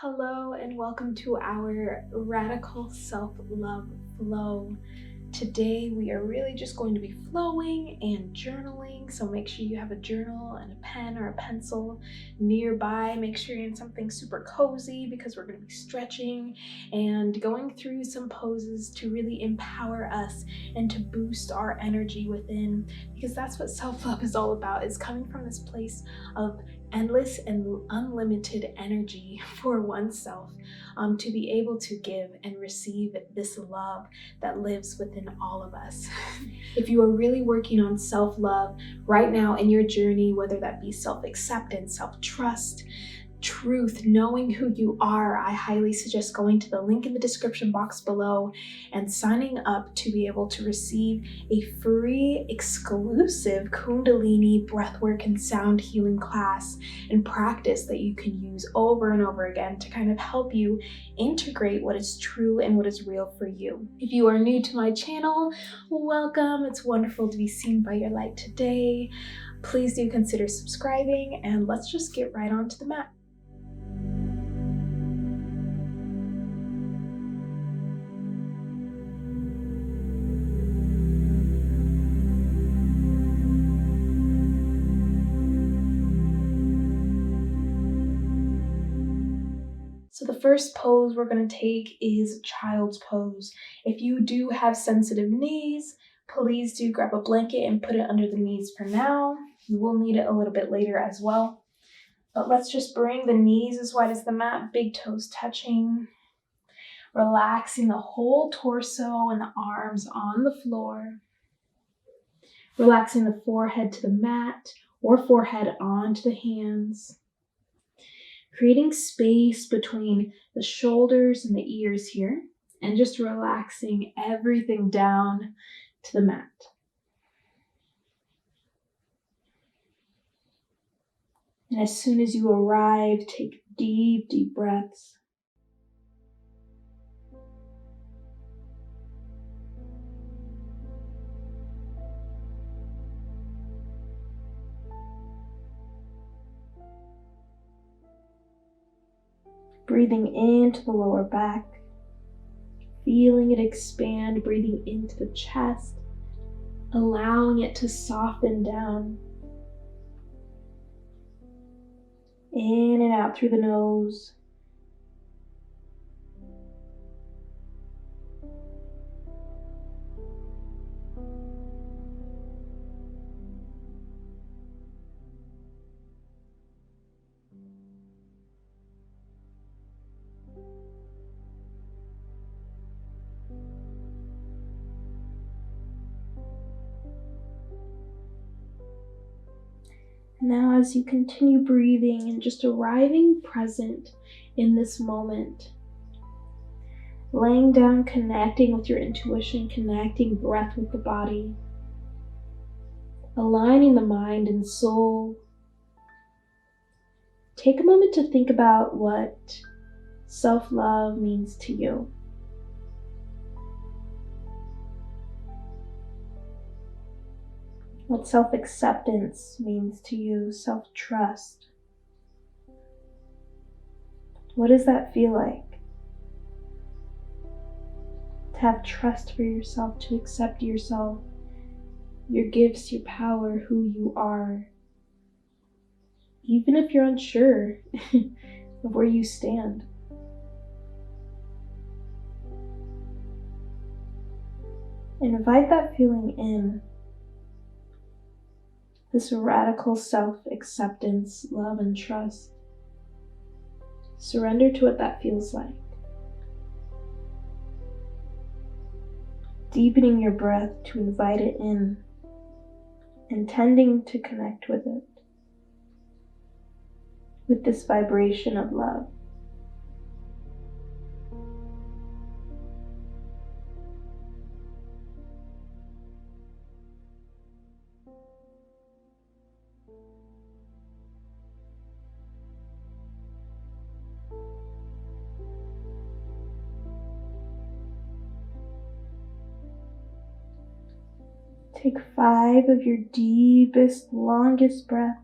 Hello and welcome to our Radical Self-Love Flow. Today we are really just going to be flowing and journaling, so make sure you have a journal and a pen or a pencil nearby. Make sure you're in something super cozy because we're going to be stretching and going through some poses to really empower us and to boost our energy within, because that's what self-love is all about, is coming from this place of endless and unlimited energy for oneself, to be able to give and receive this love that lives within all of us. If you are really working on self-love right now in your journey, whether that be self-acceptance, self-trust, truth, knowing who you are, I highly suggest going to the link in the description box below and signing up to be able to receive a free exclusive Kundalini breathwork and sound healing class and practice that you can use over and over again to kind of help you integrate what is true and what is real for you. If you are new to my channel, welcome. It's wonderful to be seen by your light today. Please do consider subscribing, and let's just get right onto the mat. So the first pose we're going to take is child's pose. If you do have sensitive knees, please do grab a blanket and put it under the knees for now. You will need it a little bit later as well. But let's just bring the knees as wide as the mat, big toes touching, relaxing the whole torso and the arms on the floor, relaxing the forehead to the mat or forehead onto the hands, creating space between the shoulders and the ears here, and just relaxing everything down to the mat. And as soon as you arrive, take deep, deep breaths. Breathing into the lower back, feeling it expand, breathing into the chest, allowing it to soften down. In and out through the nose. Now, as you continue breathing and just arriving present in this moment, laying down, connecting with your intuition, connecting breath with the body, aligning the mind and soul, take a moment to think about what self-love means to you. What self-acceptance means to you, self-trust. What does that feel like? To have trust for yourself, to accept yourself, your gifts, your power, who you are. Even if you're unsure of where you stand. And invite that feeling in. This radical self-acceptance, love, and trust. Surrender to what that feels like. Deepening your breath to invite it in, intending to connect with it, with this vibration of love. Take 5 of your deepest, longest breaths.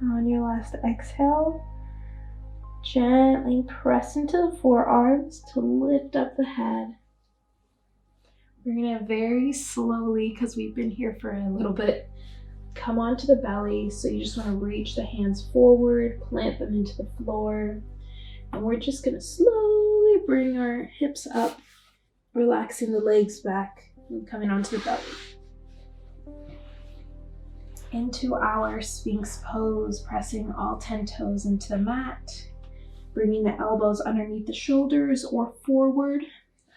On your last exhale, gently press into the forearms to lift up the head. We're gonna very slowly, because we've been here for a little bit, come onto the belly. So you just wanna reach the hands forward, plant them into the floor. And we're just gonna slowly bring our hips up, relaxing the legs back and coming onto the belly. Into our Sphinx pose, pressing all 10 toes into the mat, bringing the elbows underneath the shoulders or forward,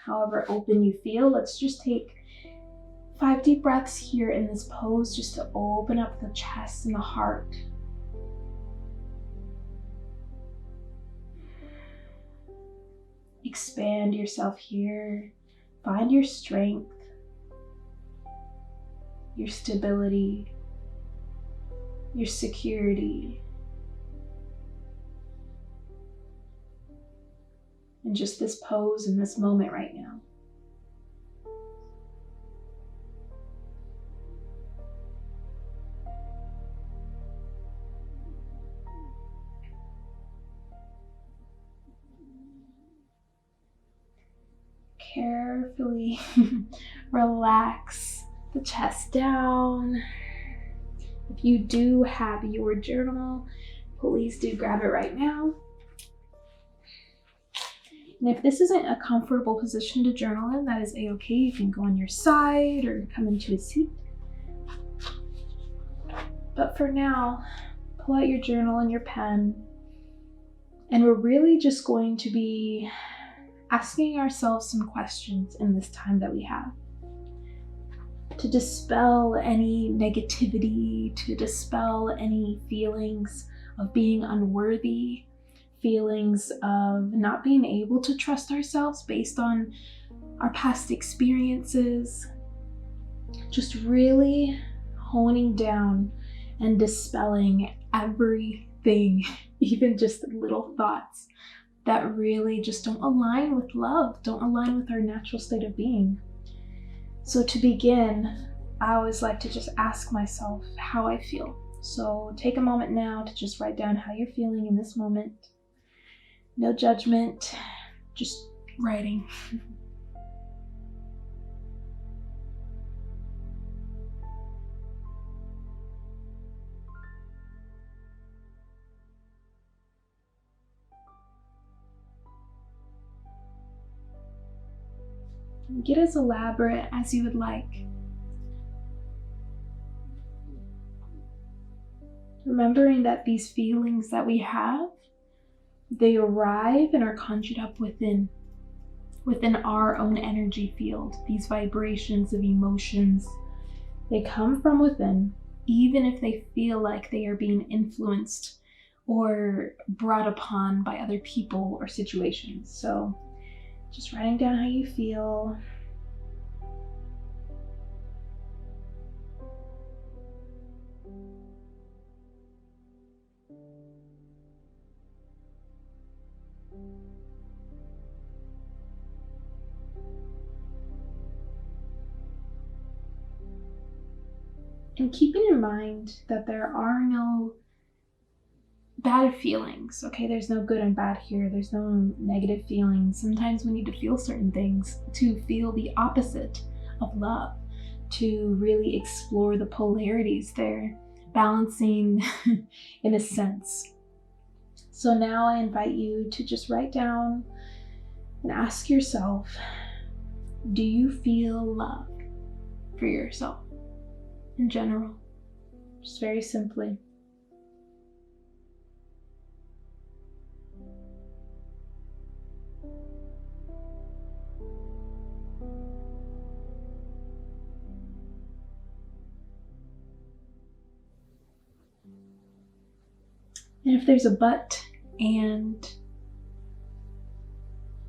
however open you feel. Let's just take 5 deep breaths here in this pose just to open up the chest and the heart. Expand yourself here. Find your strength, your stability, your security, in just this pose in this moment right now. Carefully relax the chest down. If you do have your journal, please do grab it right now. And if this isn't a comfortable position to journal in, that is a-okay. You can go on your side or come into a seat. But for now, pull out your journal and your pen. And we're really just going to be asking ourselves some questions in this time that we have, to dispel any negativity, to dispel any feelings of being unworthy, feelings of not being able to trust ourselves based on our past experiences. Just really honing down and dispelling everything, even just little thoughts that really just don't align with love, don't align with our natural state of being. So to begin, I always like to just ask myself how I feel. So take a moment now to just write down how you're feeling in this moment. No judgment, just writing. Get as elaborate as you would like. Remembering that these feelings that we have, they arrive and are conjured up within our own energy field. These vibrations of emotions, they come from within, even if they feel like they are being influenced or brought upon by other people or situations. So just writing down how you feel. And keeping in mind that there are no bad feelings, okay? There's no good and bad here. There's no negative feelings. Sometimes we need to feel certain things to feel the opposite of love, to really explore the polarities there, balancing in a sense. So now I invite you to just write down and ask yourself, do you feel love for yourself in general? Just very simply. And if there's a but and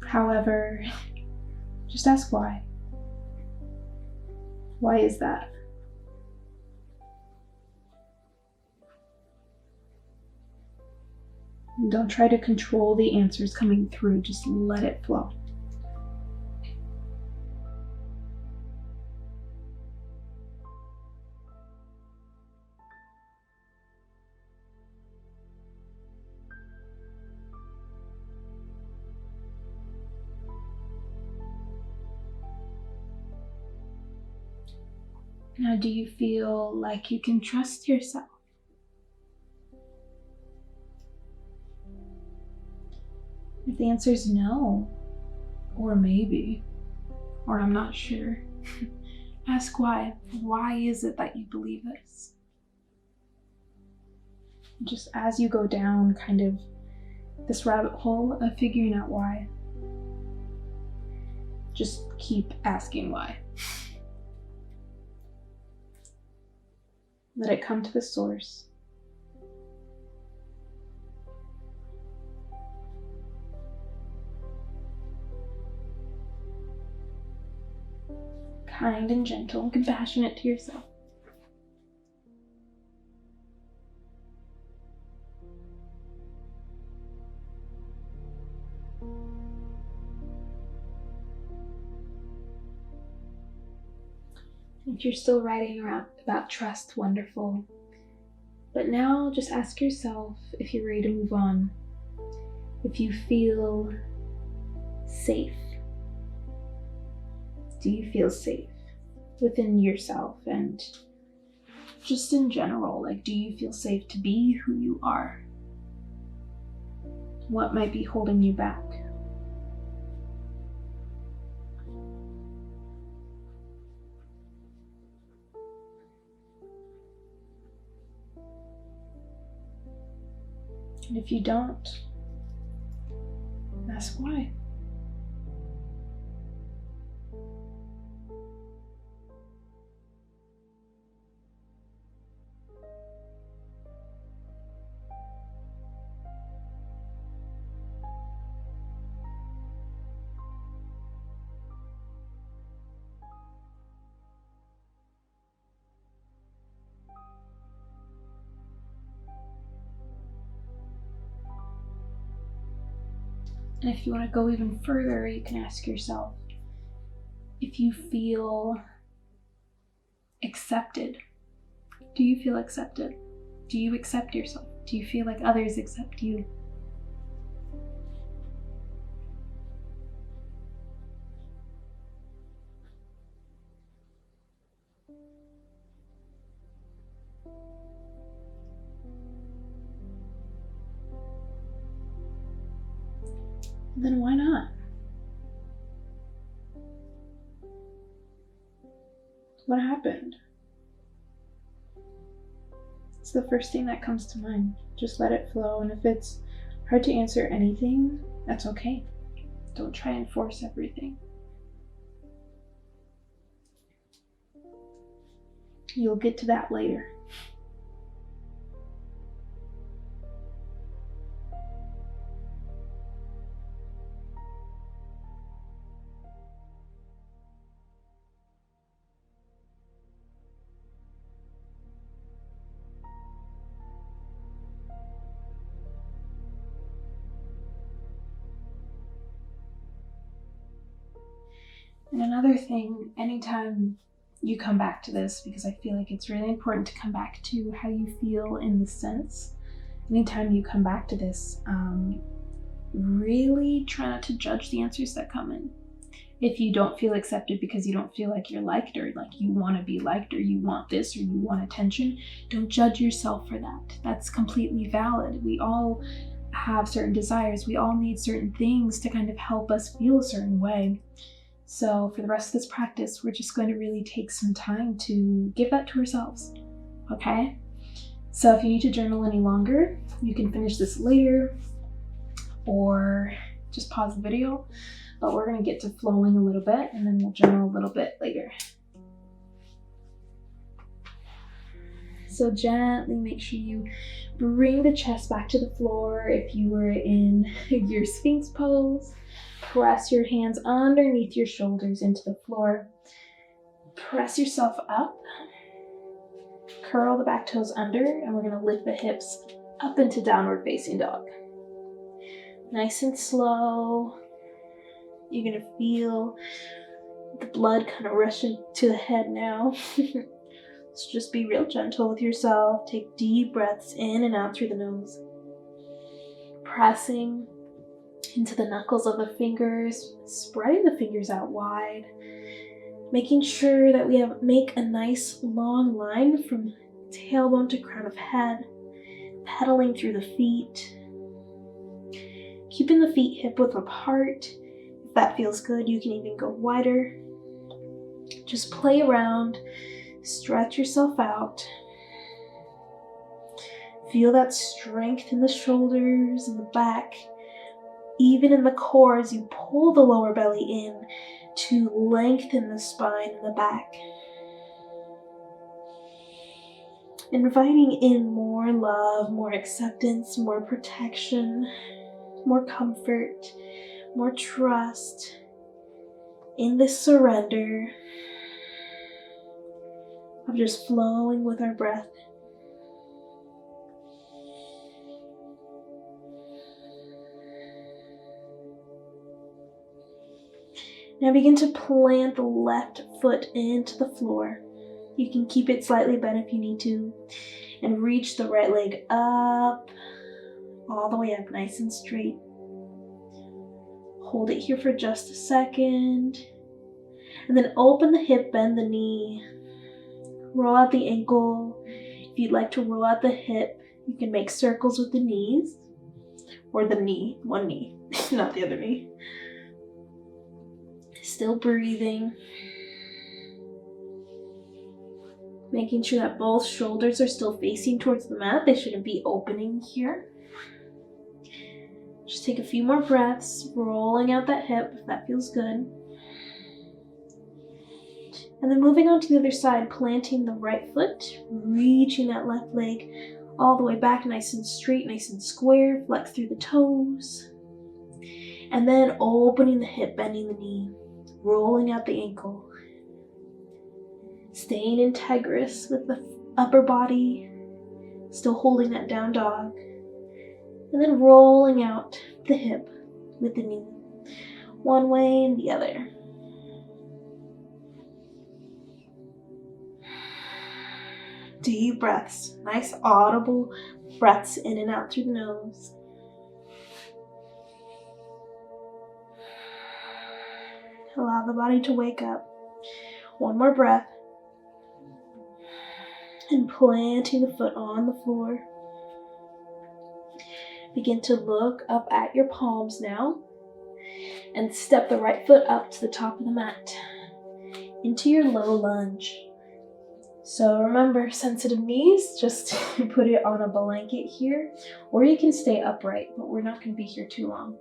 however, just ask why. Why is that? And don't try to control the answers coming through, just let it flow. Now, do you feel like you can trust yourself? If the answer is no, or maybe, or I'm not sure, ask why. Why is it that you believe this? Just as you go down kind of this rabbit hole of figuring out why, just keep asking why. Let it come to the source. Kind and gentle and compassionate to yourself. If you're still writing around about trust, wonderful. But now just ask yourself if you're ready to move on. If you feel safe. Do you feel safe within yourself and just in general? Like, do you feel safe to be who you are? What might be holding you back? And if you don't, ask why. And if you want to go even further, you can ask yourself if you feel accepted. Do you feel accepted? Do you accept yourself? Do you feel like others accept you? Then why not? What happened? It's the first thing that comes to mind. Just let it flow, and if it's hard to answer anything, that's okay. Don't try and force everything. You'll get to that later. And another thing, anytime you come back to this, because I feel like it's really important to come back to how you feel in the sense, anytime you come back to this, really try not to judge the answers that come in. If you don't feel accepted because you don't feel like you're liked, or like you want to be liked, or you want this, or you want attention, don't judge yourself for that. That's completely valid. We all have certain desires. We all need certain things to kind of help us feel a certain way. So for the rest of this practice, we're just going to really take some time to give that to ourselves, okay? So if you need to journal any longer, you can finish this later or just pause the video, but we're going to get to flowing a little bit and then we'll journal a little bit later. So gently make sure you bring the chest back to the floor. If you were in your Sphinx pose, press your hands underneath your shoulders into the floor. Press yourself up. Curl the back toes under, and we're going to lift the hips up into downward facing dog. Nice and slow. You're going to feel the blood kind of rushing to the head now. So just be real gentle with yourself. Take deep breaths in and out through the nose. Pressing into the knuckles of the fingers, spreading the fingers out wide. Making sure that we make a nice long line from tailbone to crown of head, pedaling through the feet. Keeping the feet hip width apart. If that feels good, you can even go wider. Just play around, stretch yourself out. Feel that strength in the shoulders and the back, even in the core as you pull the lower belly in to lengthen the spine and the back. Inviting in more love, more acceptance, more protection, more comfort, more trust in this surrender of just flowing with our breath. Now begin to plant the left foot into the floor. You can keep it slightly bent if you need to, and reach the right leg up, all the way up, nice and straight. Hold it here for just a second, and then open the hip, bend the knee, roll out the ankle. If you'd like to roll out the hip, you can make circles with the knees, or the knee, one knee, not the other knee. Still breathing. Making sure that both shoulders are still facing towards the mat. They shouldn't be opening here. Just take a few more breaths, rolling out that hip if that feels good. And then moving on to the other side, planting the right foot, reaching that left leg all the way back, nice and straight, nice and square, flex through the toes. And then opening the hip, bending the knee, rolling out the ankle. Staying integrous with the upper body, still holding that down dog. And then rolling out the hip with the knee, one way and the other. Deep breaths, nice audible breaths in and out through the nose. Allow the body to wake up. One more breath. And planting the foot on the floor. Begin to look up at your palms now. And step the right foot up to the top of the mat. Into your low lunge. So remember, sensitive knees, just put it on a blanket here. Or you can stay upright, but we're not going to be here too long.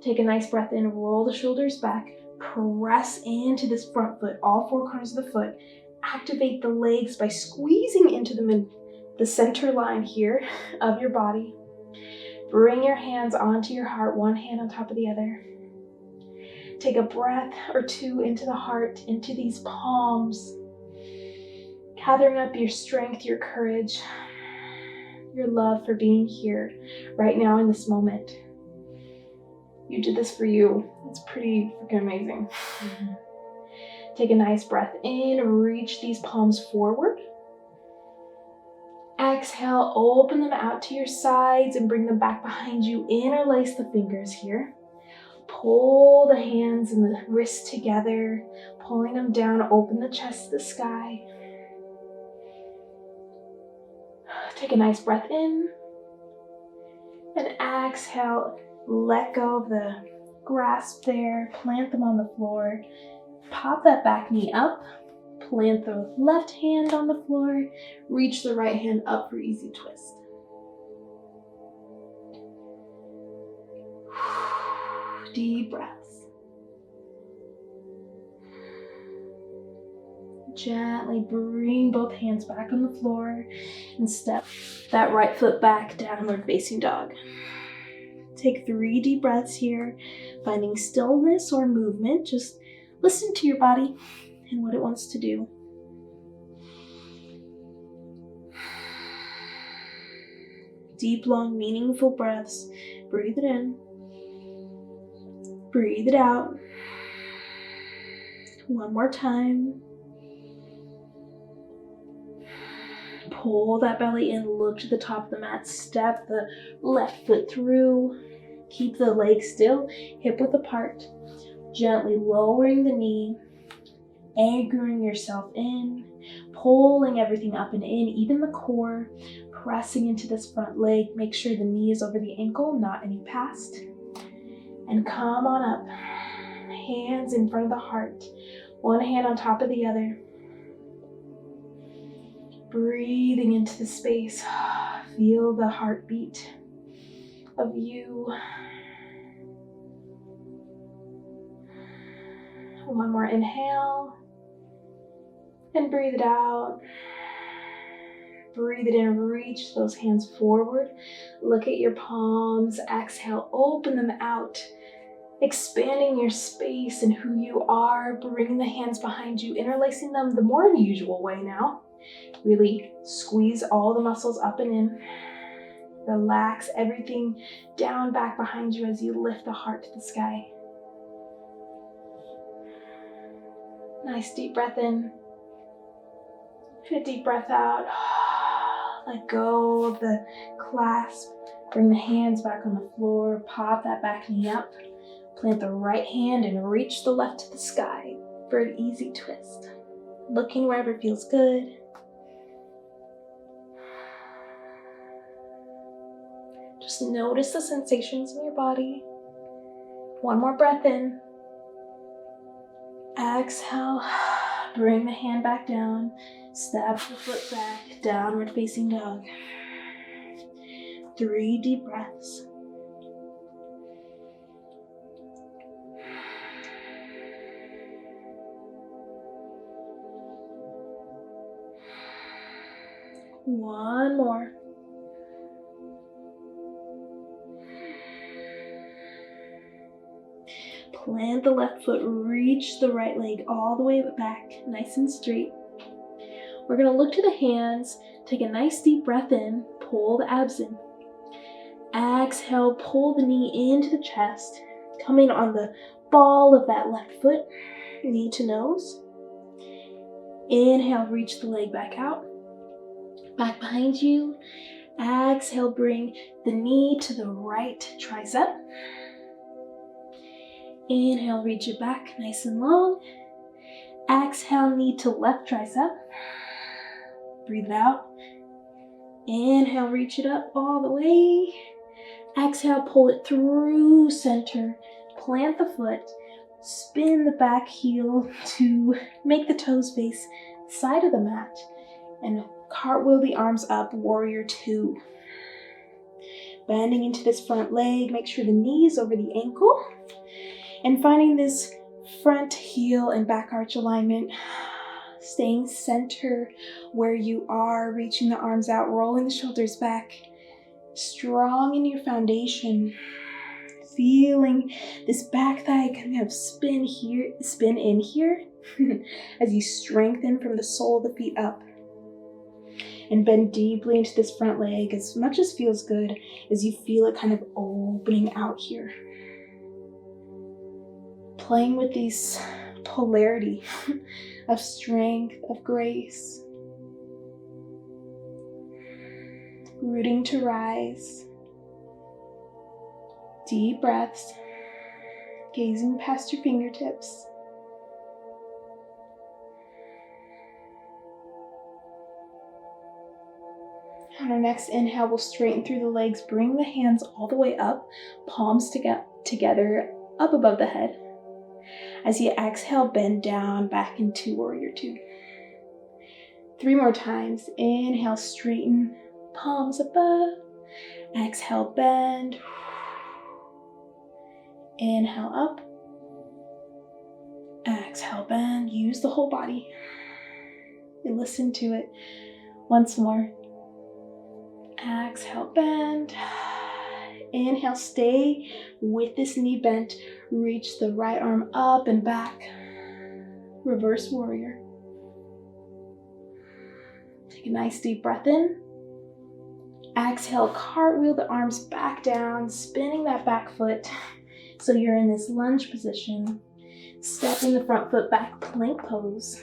Take a nice breath in, roll the shoulders back. Press into this front foot, all four corners of the foot. Activate the legs by squeezing into the center line here of your body. Bring your hands onto your heart, one hand on top of the other. Take a breath or two into the heart, into these palms. Gathering up your strength, your courage, your love for being here right now in this moment. You did this for you. It's pretty freaking amazing. Take a nice breath in, reach these palms forward. Exhale, open them out to your sides and bring them back behind you. Interlace the fingers here. Pull the hands and the wrists together, pulling them down, open the chest to the sky. Take a nice breath in. And exhale, let go of the grasp there, plant them on the floor. Pop that back knee up, plant the left hand on the floor, reach the right hand up for easy twist. Deep breaths. Gently bring both hands back on the floor and step that right foot back, downward facing dog. Take 3 deep breaths here, finding stillness or movement. Just listen to your body and what it wants to do. Deep, long, meaningful breaths. Breathe it in. Breathe it out. One more time. Pull that belly in, look to the top of the mat, step the left foot through. Keep the legs still, hip width apart. Gently lowering the knee, anchoring yourself in, pulling everything up and in, even the core, pressing into this front leg. Make sure the knee is over the ankle, not any past. And come on up, hands in front of the heart, one hand on top of the other. Breathing into the space, feel the heartbeat of you. One more inhale, and breathe it out. Breathe it in, reach those hands forward. Look at your palms, exhale, open them out. Expanding your space and who you are, bringing the hands behind you, interlacing them the more unusual way now. Really squeeze all the muscles up and in. Relax everything down back behind you as you lift the heart to the sky. Nice deep breath in. And a deep breath out. Let go of the clasp. Bring the hands back on the floor. Pop that back knee up. Plant the right hand and reach the left to the sky for an easy twist. Looking wherever feels good. Just notice the sensations in your body. One more breath in. Exhale. Bring the hand back down. Step the foot back. Downward facing dog. 3 deep breaths. One more. Plant the left foot, reach the right leg all the way back, nice and straight. We're gonna look to the hands, take a nice deep breath in, pull the abs in. Exhale, pull the knee into the chest, coming on the ball of that left foot, knee to nose. Inhale, reach the leg back out, back behind you. Exhale, bring the knee to the right tricep. Inhale, reach it back nice and long. Exhale, knee to left tricep. Breathe it out. Inhale, reach it up all the way. Exhale, pull it through center. Plant the foot. Spin the back heel to make the toes face the side of the mat. And cartwheel the arms up, warrior 2. Bending into this front leg. Make sure the knee is over the ankle. And finding this front heel and back arch alignment, staying center where you are, reaching the arms out, rolling the shoulders back, strong in your foundation, feeling this back thigh kind of spin in here as you strengthen from the sole of the feet up. And bend deeply into this front leg as much as feels good as you feel it kind of opening out here. Playing with these polarity of strength, of grace. Rooting to rise. Deep breaths. Gazing past your fingertips. On our next inhale, we'll straighten through the legs. Bring the hands all the way up. Palms together up above the head. As you exhale, bend down back into warrior 2. 3 more times. Inhale, straighten, palms above. Exhale, bend. Inhale, up. Exhale, bend. Use the whole body. And listen to it once more. Exhale, bend. Inhale, stay with this knee bent. Reach the right arm up and back. Reverse warrior. Take a nice deep breath in. Exhale, cartwheel the arms back down, spinning that back foot. So you're in this lunge position. Stepping the front foot back, plank pose.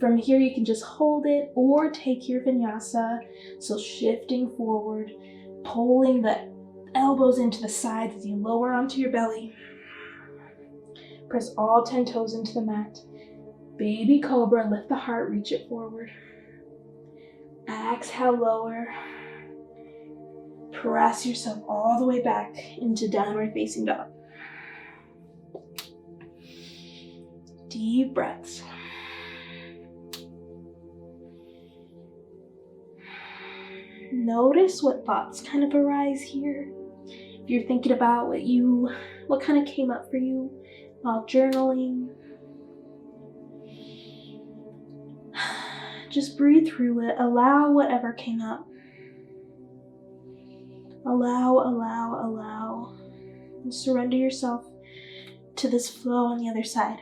From here, you can just hold it or take your vinyasa. So shifting forward, pulling the elbows into the sides as you lower onto your belly. Press all 10 toes into the mat. Baby cobra, lift the heart, reach it forward. Exhale, lower. Press yourself all the way back into downward facing dog. Deep breaths. Notice what thoughts kind of arise here. If you're thinking about what kind of came up for you while journaling, just breathe through it. Allow whatever came up. Allow. And surrender yourself to this flow on the other side.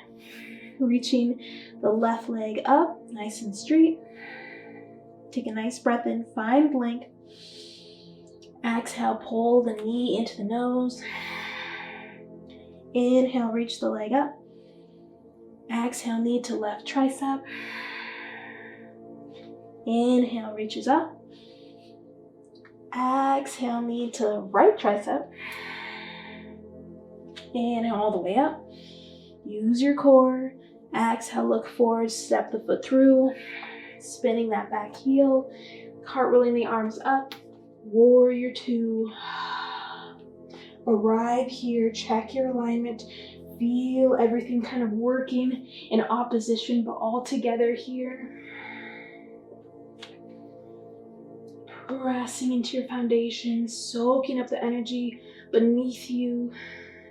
Reaching the left leg up, nice and straight. Take a nice breath in, find length. Exhale, pull the knee into the nose. Inhale, reach the leg up. Exhale, knee to left tricep. Inhale, reaches up. Exhale, knee to right tricep. Inhale all the way up. Use your core. Exhale, look forward, step the foot through. Spinning that back heel. Cartwheeling the arms up. Warrior two. Arrive here, check your alignment. Feel everything kind of working in opposition, but all together here. Pressing into your foundation, soaking up the energy beneath you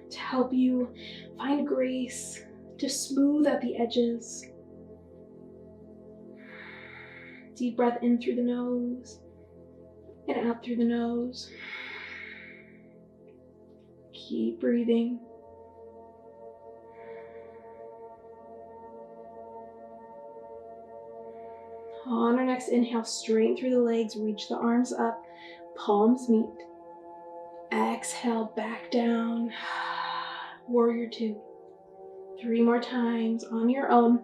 to help you find grace, to smooth out the edges. Deep breath in through the nose and out through the nose. Keep breathing. On our next inhale, straighten through the legs, reach the arms up, palms meet. Exhale, back down. Warrior two. 3 more times on your own.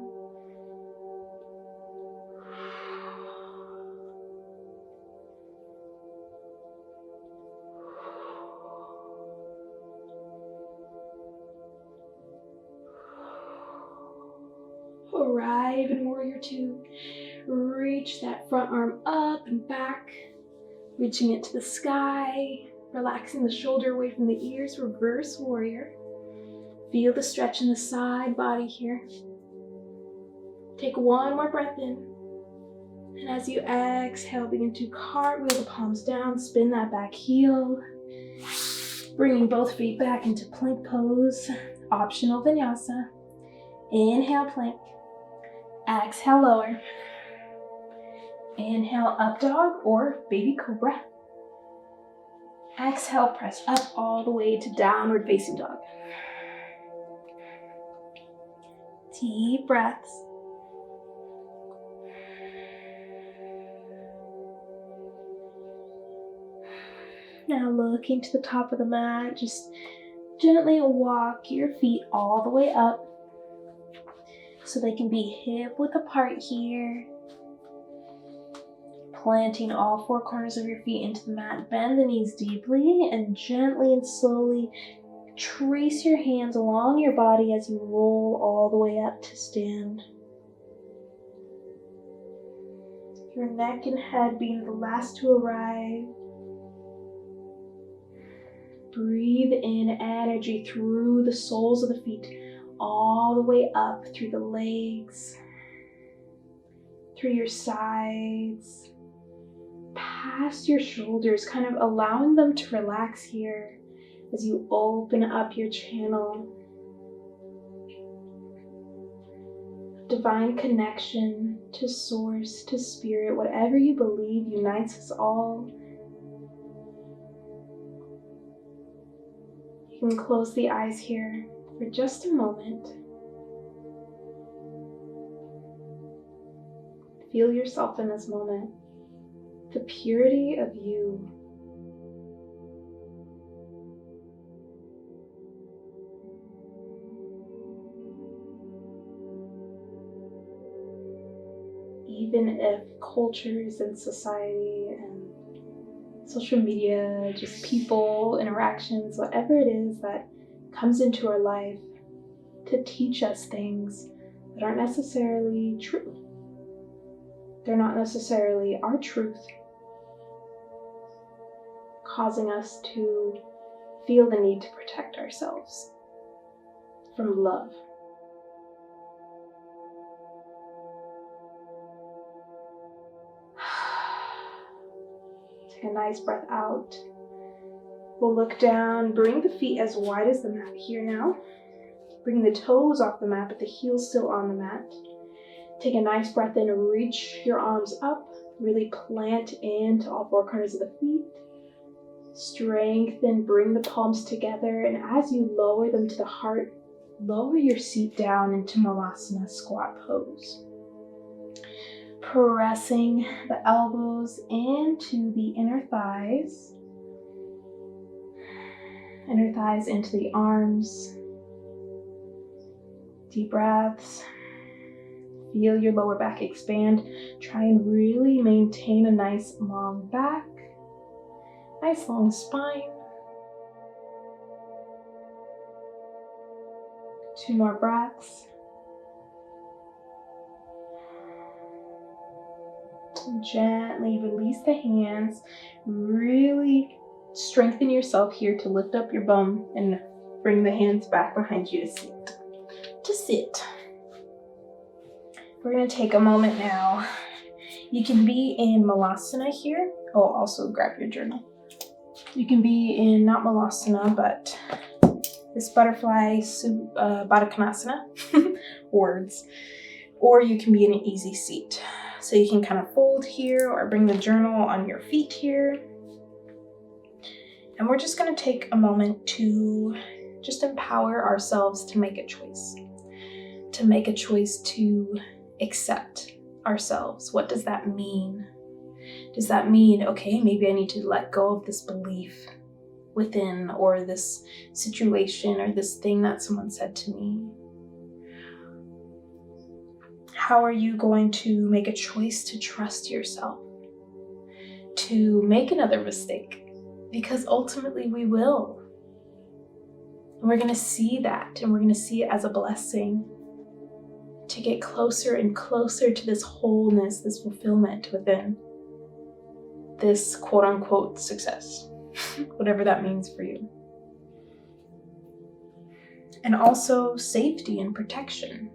Arrive in warrior two. Reach that front arm up and back, reaching it to the sky, relaxing the shoulder away from the ears, reverse warrior. Feel the stretch in the side body here. Take 1 more breath in. And as you exhale, begin to cartwheel the palms down, spin that back heel. Bringing both feet back into plank pose, optional vinyasa. Inhale, plank. Exhale, lower. Inhale, up dog or baby cobra. Exhale, press up all the way to downward facing dog. Deep breaths. Now looking to the top of the mat, just gently walk your feet all the way up so they can be hip width apart here. Planting all 4 corners of your feet into the mat. Bend the knees deeply and gently and slowly trace your hands along your body as you roll all the way up to stand. Your neck and head being the last to arrive. Breathe in energy through the soles of the feet, all the way up through the legs, through your sides, past your shoulders, kind of allowing them to relax here as you open up your channel. Divine connection to source, to spirit, whatever you believe unites us all. You can close the eyes here for just a moment. Feel yourself in this moment. The purity of you. Even if cultures and society and social media, just people, interactions, whatever it is that comes into our life to teach us things that aren't necessarily true. They're not necessarily our truth, causing us to feel the need to protect ourselves from love. Take a nice breath out. We'll look down, bring the feet as wide as the mat here now. Bring the toes off the mat, but the heels still on the mat. Take a nice breath in, reach your arms up, really plant into all four corners of the feet. Strengthen, bring the palms together, and as you lower them to the heart, lower your seat down into Malasana squat pose. Pressing the elbows into the inner thighs into the arms. Deep breaths. Feel your lower back expand. Try and really maintain a nice long back, nice long spine. 2 more breaths. Gently release the hands. Really strengthen yourself here to lift up your bum and bring the hands back behind you to sit. We're going to take a moment now. You can be in Malasana here. Oh, also grab your journal. You can be in not Malasana, but this butterfly Baddha Konasana, words, or you can be in an easy seat. So you can kind of fold here or bring the journal on your feet here. And we're just going to take a moment to just empower ourselves to make a choice. To make a choice to accept ourselves. What does that mean? Does that mean, okay, maybe I need to let go of this belief within, or this situation, or this thing that someone said to me? How are you going to make a choice to trust yourself? To make another mistake? Because ultimately we will. And we're going to see that, and we're going to see it as a blessing to get closer and closer to this wholeness, this fulfillment within this quote-unquote success, whatever that means for you. And also safety and protection,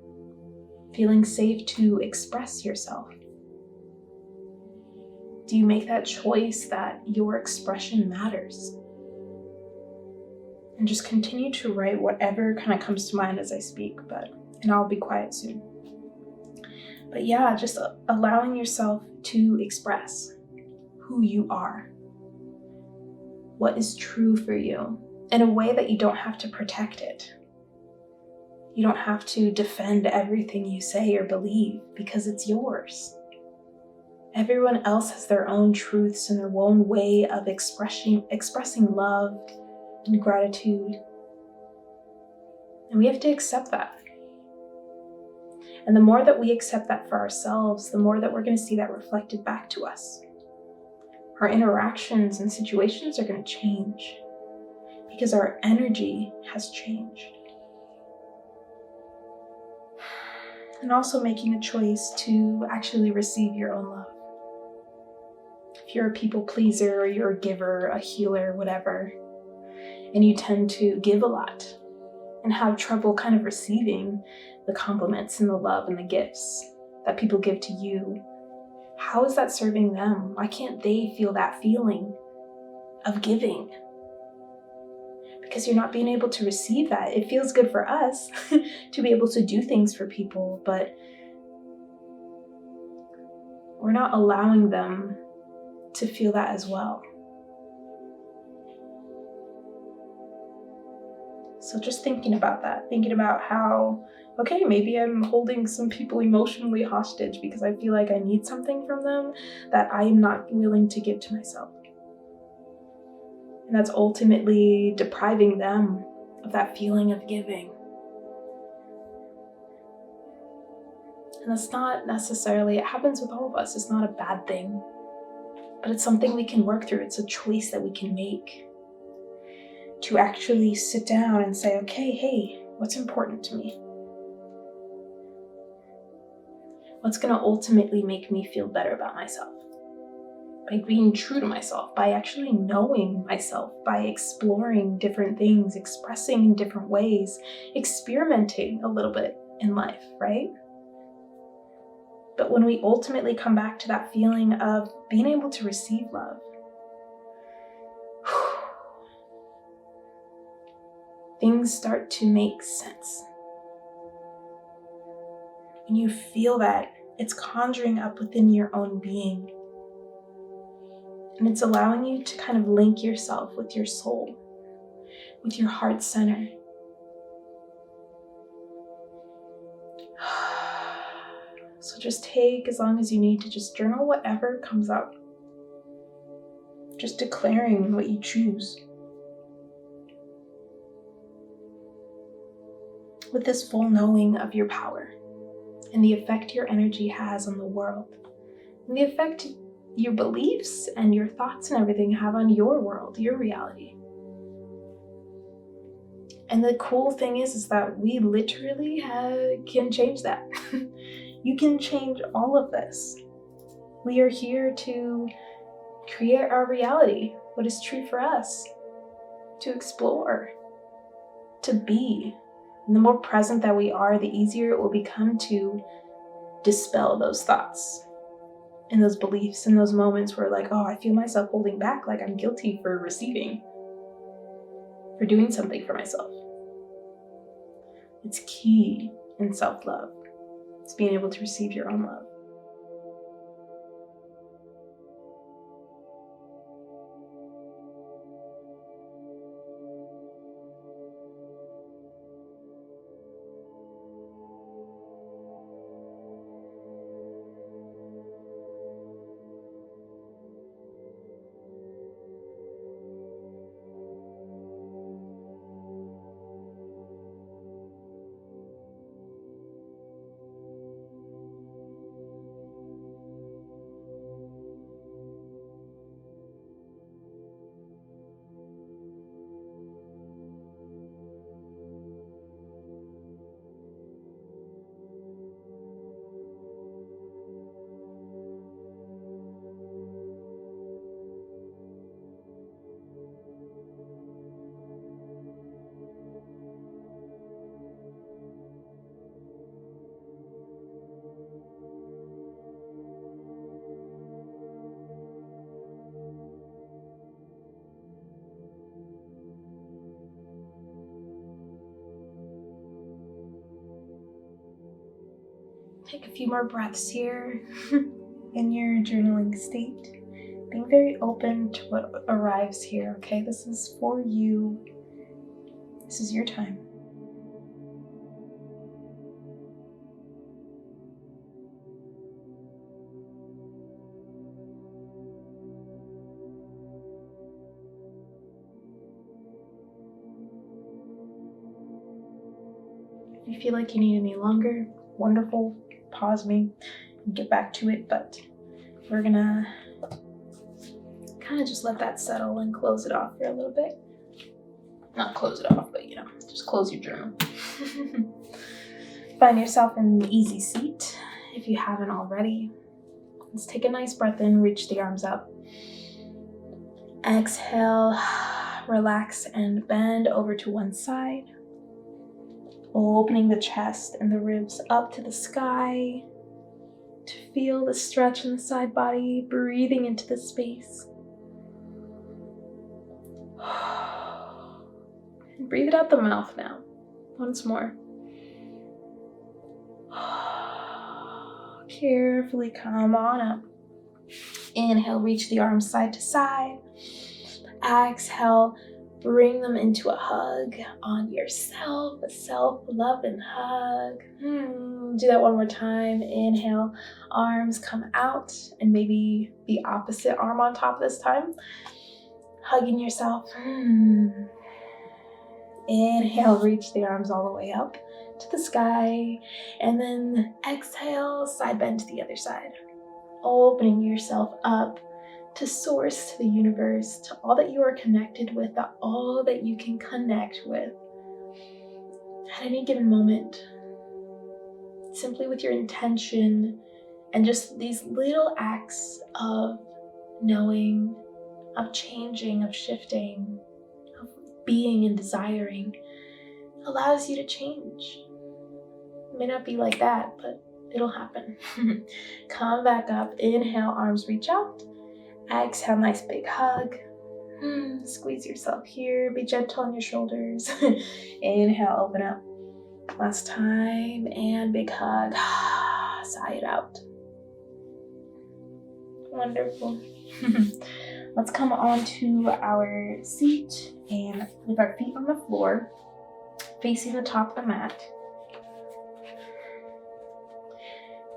feeling safe to express yourself. Do you make that choice that your expression matters? And just continue to write whatever kind of comes to mind as I speak, and I'll be quiet soon. But yeah, just allowing yourself to express who you are, what is true for you, in a way that you don't have to protect it. You don't have to defend everything you say or believe, because it's yours. Everyone else has their own truths and their own way of expressing love and gratitude. And we have to accept that. And the more that we accept that for ourselves, the more that we're going to see that reflected back to us. Our interactions and situations are going to change because our energy has changed. And also making a choice to actually receive your own love. If you're a people pleaser, or you're a giver, a healer, whatever, and you tend to give a lot and have trouble kind of receiving the compliments and the love and the gifts that people give to you, how is that serving them? Why can't they feel that feeling of giving? Because you're not being able to receive that. It feels good for us to be able to do things for people, but we're not allowing them to feel that as well. So just thinking about that, thinking about how, okay, maybe I'm holding some people emotionally hostage because I feel like I need something from them that I am not willing to give to myself. And that's ultimately depriving them of that feeling of giving. And that's not necessarily, it happens with all of us. It's not a bad thing, but it's something we can work through. It's a choice that we can make to actually sit down and say, okay, hey, what's important to me? What's going to ultimately make me feel better about myself? By being true to myself, by actually knowing myself, by exploring different things, expressing in different ways, experimenting a little bit in life, right? But when we ultimately come back to that feeling of being able to receive love, things start to make sense. When you feel that, it's conjuring up within your own being. And it's allowing you to kind of link yourself with your soul, with your heart center. So just take as long as you need to just journal whatever comes up. Just declaring what you choose. With this full knowing of your power and the effect your energy has on the world, and the effect your beliefs and your thoughts and everything have on your world, your reality. And the cool thing is that we literally can change that. You can change all of this. We are here to create our reality, what is true for us, to explore, to be. And the more present that we are, the easier it will become to dispel those thoughts and those beliefs and those moments where like, oh, I feel myself holding back, like I'm guilty for receiving, for doing something for myself. It's key in self-love. It's being able to receive your own love. Take a few more breaths here in your journaling state, being very open to what arrives here, okay? This is for you. This is your time. If you feel like you need any longer, wonderful, pause me and get back to it, but we're gonna kind of just let that settle and close it off for a little bit. Not close it off, but just close your journal. Find yourself in an easy seat if you haven't already. Let's take a nice breath in, reach the arms up. Exhale, relax and bend over to one side. Opening the chest and the ribs up to the sky to feel the stretch in the side body, breathing into the space. And breathe it out the mouth now. Once more. Carefully come on up. Inhale, reach the arms side to side. Exhale, bring them into a hug on yourself, a self-love and hug. Do that one more time. Inhale, arms come out, and maybe the opposite arm on top this time. Hugging yourself. Inhale, reach the arms all the way up to the sky, and then exhale, side bend to the other side. Opening yourself up to source, to the universe, to all that you are connected with, all that you can connect with at any given moment. Simply with your intention And just these little acts of knowing, of changing, of shifting, of being and desiring allows you to change. It may not be like that, but it'll happen. Come back up. Inhale, arms reach out. Exhale, nice big hug. Squeeze yourself here. Be gentle on your shoulders. Inhale, open up. Last time, and big hug. Sigh it out. Wonderful. Let's come onto our seat and with our feet on the floor, facing the top of the mat.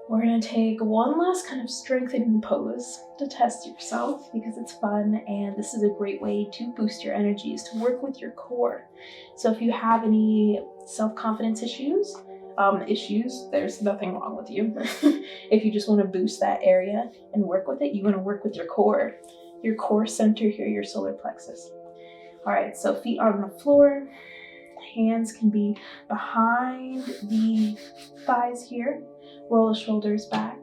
We're going to take one last kind of strengthening pose to test yourself because it's fun, and this is a great way to boost your energies, to work with your core. So if you have any self-confidence issues, there's nothing wrong with you. If you just want to boost that area and work with it, you want to work with your core center here, your solar plexus. All right, so feet on the floor, hands can be behind the thighs here. Roll the shoulders back.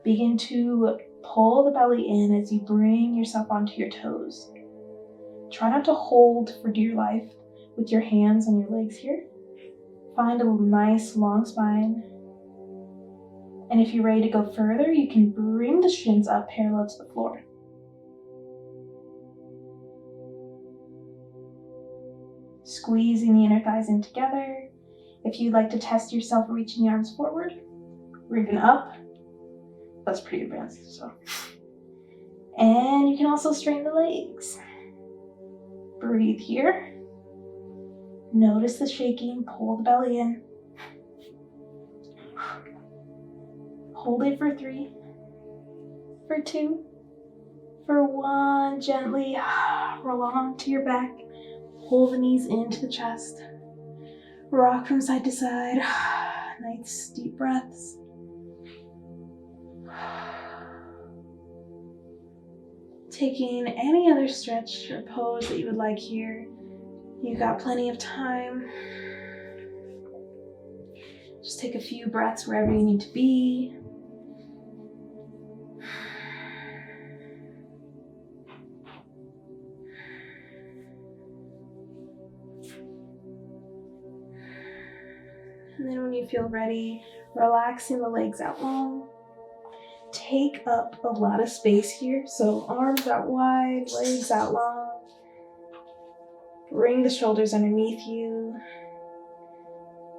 Begin to pull the belly in as you bring yourself onto your toes. Try not to hold for dear life with your hands on your legs here. Find a nice long spine. And if you're ready to go further, you can bring the shins up parallel to the floor. Squeezing the inner thighs in together. If you'd like to test yourself reaching the arms forward or even up, that's pretty advanced. And you can also straighten the legs. Breathe here. Notice the shaking, pull the belly in. Hold it for 3, for 2, for 1. Gently roll onto your back. Pull the knees into the chest. Rock from side to side. Nice deep breaths. Taking any other stretch or pose that you would like here. You've got plenty of time. Just take a few breaths wherever you need to be. And then when you feel ready, relaxing the legs out long. Take up a lot of space here. So arms out wide, legs out long. Bring the shoulders underneath you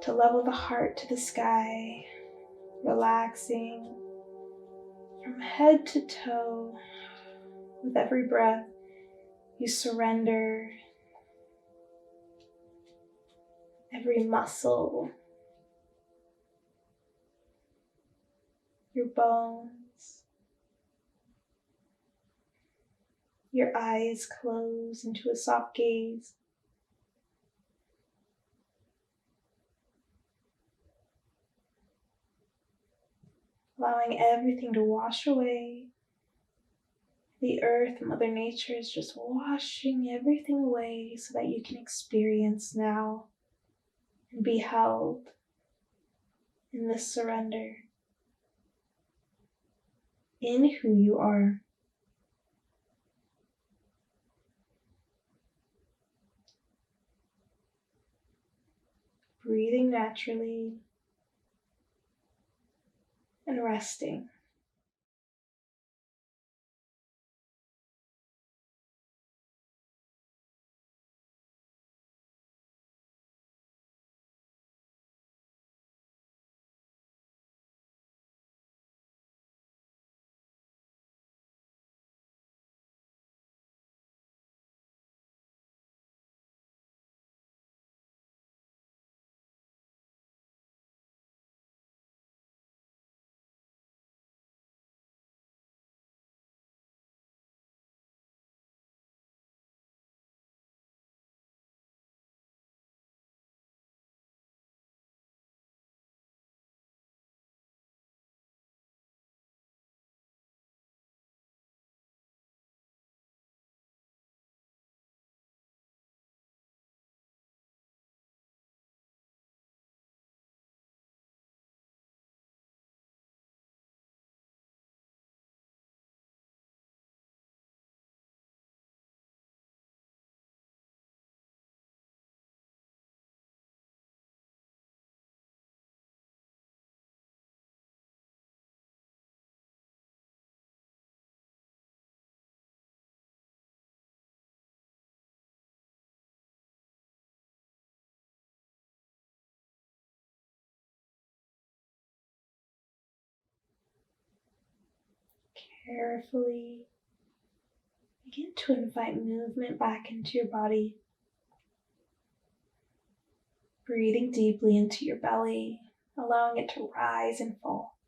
to level the heart to the sky. Relaxing from head to toe. With every breath, you surrender every muscle, your bones, your eyes close into a soft gaze. Allowing everything to wash away. The earth, Mother Nature is just washing everything away so that you can experience now and be held in this surrender in who you are. Breathing naturally and resting. Carefully begin to invite movement back into your body. Breathing deeply into your belly, allowing it to rise and fall.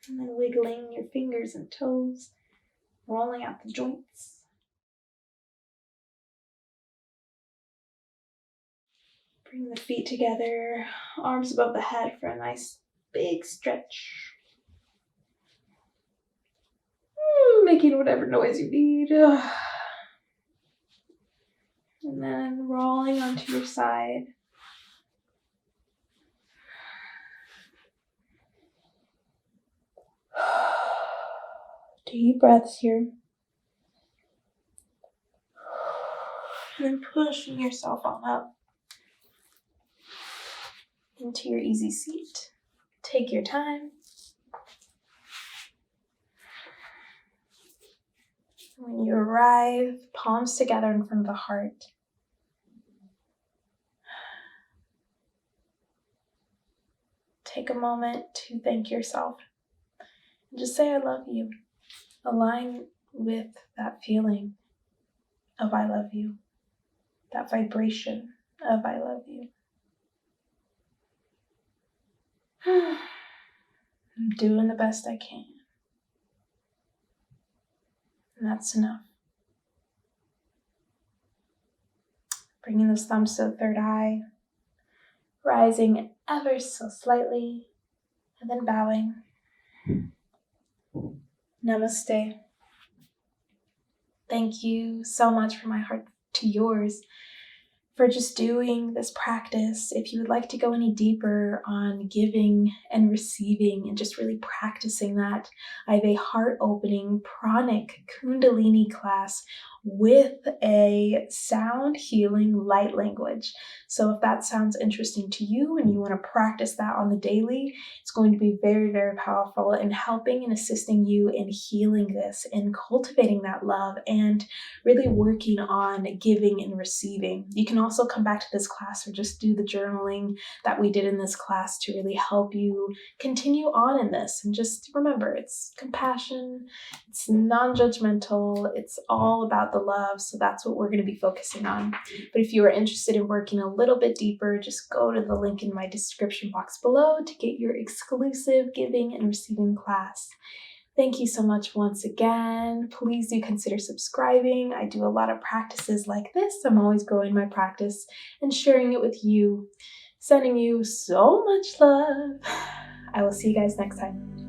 And then wiggling your fingers and toes, rolling out the joints. Bring the feet together, arms above the head for a nice big stretch. Making whatever noise you need. And then rolling onto your side. Deep breaths here. And then pushing yourself on up into your easy seat. Take your time. When you arrive, palms together in front of the heart. Take a moment to thank yourself. And just say, I love you. Align with that feeling of I love you. That vibration of I love you. I'm doing the best I can. And that's enough. Bringing those thumbs to the third eye. Rising ever so slightly. And then bowing. Namaste. Thank you so much from my heart to yours for just doing this practice. If you would like to go any deeper on giving and receiving and just really practicing that, I have a heart-opening pranic kundalini class with a sound healing light language. So if that sounds interesting to you and you want to practice that on the daily, it's going to be very, very powerful in helping and assisting you in healing this and cultivating that love and really working on giving and receiving. You can also come back to this class or just do the journaling that we did in this class to really help you continue on in this. And just remember, it's compassion, it's non-judgmental, it's all about the love. So that's what we're going to be focusing on. But if you are interested in working a little bit deeper, just go to the link in my description box below to get your exclusive giving and receiving class. Thank you so much once again. Please do consider subscribing. I do a lot of practices like this. I'm always growing my practice and sharing it with you. Sending you so much love. I will see you guys next time.